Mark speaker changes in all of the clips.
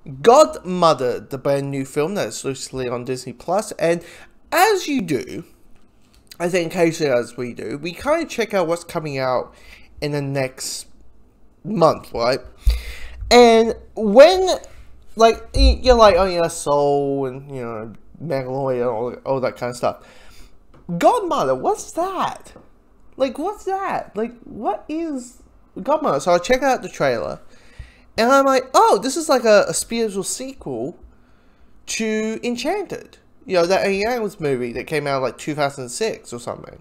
Speaker 1: Godmothered, the brand new film that's exclusively on Disney Plus, and as you do, I think occasionally as we do, we kind of check out what's coming out in the next month, right? And when, like, you're like, oh yeah, Soul and, you know, Magnolia, all that kind of stuff. Godmother, what's that? Like, what's that? Like, what is Godmother? So I check out the trailer, and I'm like, oh, this is like a spiritual sequel to Enchanted. You know, that Young's movie that came out like 2006 or something.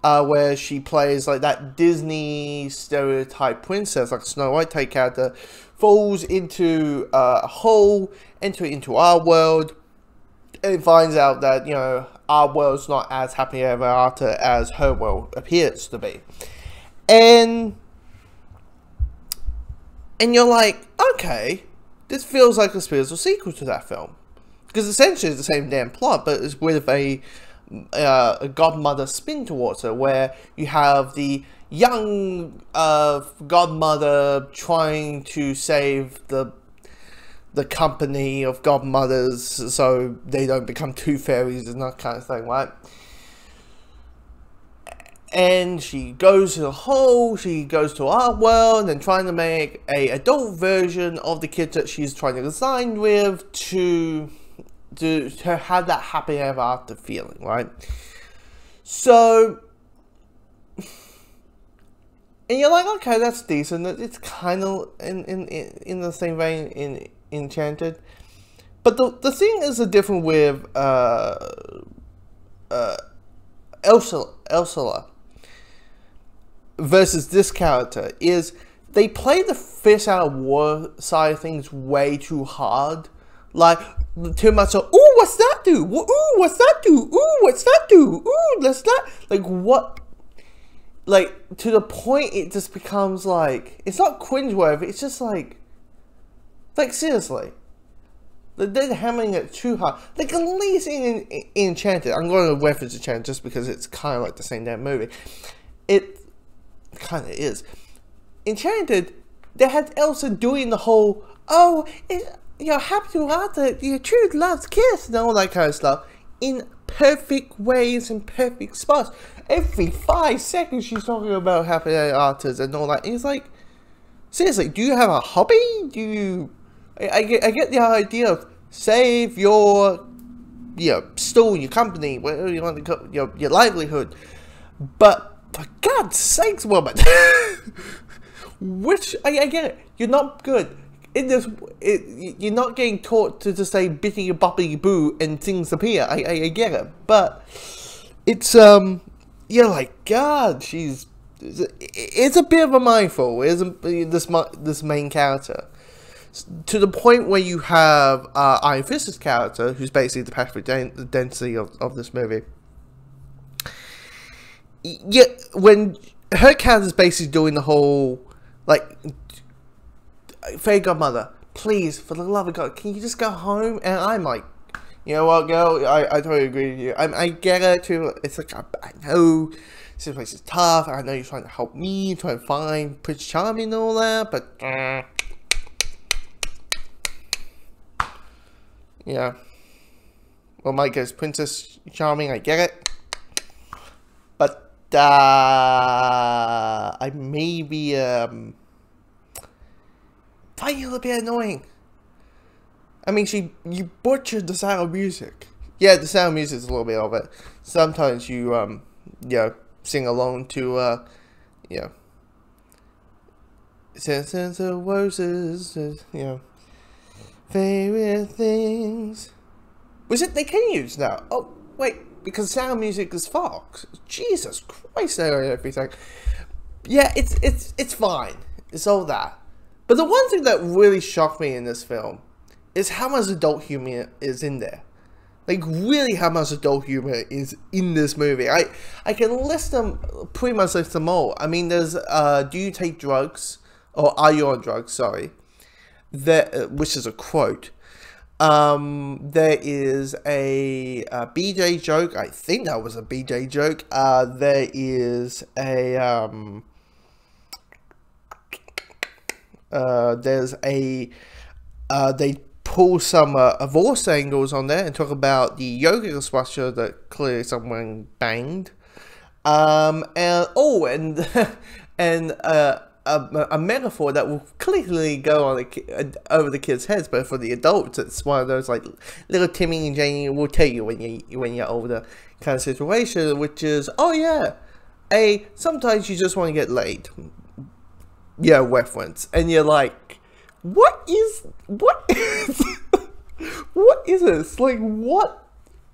Speaker 1: Where she plays like that Disney stereotype princess, like Snow White type character, falls into a hole, into our world, and finds out that, you know, our world's not as happy ever after as her world appears to be. And you're like, okay, this feels like a spiritual sequel to that film. Because essentially it's the same damn plot, but it's with a godmother spin towards her, where you have the young godmother trying to save the company of godmothers so they don't become two fairies and that kind of thing, right? And she goes to the hole, she goes to our world and trying to make a adult version of the kids that she's trying to design with to have that happy ever after feeling, right? So, and you're like, okay, that's decent. It's kind of in the same vein in Enchanted, but the thing is different with Ursula versus this character is they play the fish out of war side of things way too hard. Like, too much of, ooh, what's that do? Ooh, what's that do? Ooh, what's that do? Ooh, that's that. Like, what? Like, to the point it just becomes like, it's not cringeworthy, it's just like seriously. They're hammering it too hard. Like, at least in Enchanted, I'm going to reference Enchanted just because it's kind of like the same damn movie. It kind of is. Enchanted, they had Elsa doing the whole, oh, you're happy to after your truth loves kiss and all that kind of stuff in perfect ways and perfect spots. Every 5 seconds she's talking about happy artists and all that. And it's like, seriously, do you have a hobby? Do you... I get the idea of save your, you know, store, your company, whatever you want to call your livelihood. But for God's sakes, woman, which I get it. You're not good. In this, you're not getting taught to just say bitty boppy boo and things appear. I get it, but it's you're like, God, it's a bit of a mindful. Isn't this main character to the point where you have Iron Fist's character, who's basically the perfect density of this movie. Yeah, when her character's basically doing the whole like, fairy godmother, please, for the love of God, can you just go home? And I'm like, you know what, girl, I totally agree with you. I get it too. It's like, I know this place is tough. I know you're trying to help me, trying to find Prince Charming and all that, but yeah. Well, Mike is Princess Charming. I get it, but I maybe find you a little bit annoying. I mean, you butchered the sound of music. Yeah, the sound of music is a little bit of it. Sometimes you you know, sing along to you know, Sense of Roses, you know, favorite things. Was it they can use now? Oh wait, because sound music is Fox. Jesus Christ, and everything. Yeah, it's fine. It's all that. But the one thing that really shocked me in this film is how much adult humor is in there. Like, really how much adult humor is in this movie. I can list them, pretty much list them all. I mean, there's, do you take drugs? Or are you on drugs, sorry. There, which is a quote. There is a BJ joke. I think that was a BJ joke. There is a, there's a, they pull some voice angles on there and talk about the yoga instructor that clearly someone banged. And and a metaphor that will clearly go on over the kids' heads, but for the adults, it's one of those like little Timmy and Janie will tell you when you're older kind of situation, which is, oh yeah, sometimes you just want to get laid. Yeah, reference, and you're like, what is what is this? Like, what?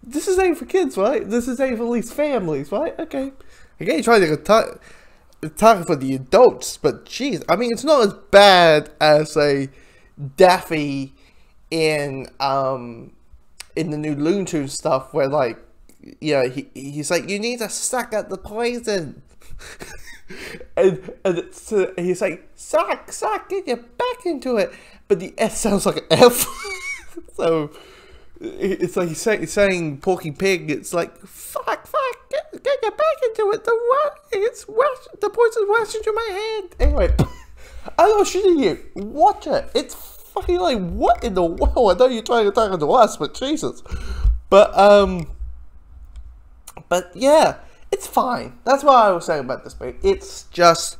Speaker 1: This is aimed for kids, right? This is aimed for at least families, right? Okay, again, trying to talking for the adults, but jeez, I mean, it's not as bad as a Daffy in the new Looney Tunes stuff, where like, yeah, he's like, you need to suck at the poison, and he's like, suck, get your back into it, but the S sounds like an F, so it's like he's saying Porky Pig. It's like, fuck, get your back into it. The poison's washing through my hand. Anyway, I'm not shooting you. Watch it. It's fucking like, what in the world? I know you're trying to talk to us, but Jesus. But yeah, it's fine. That's what I was saying about this movie. It's just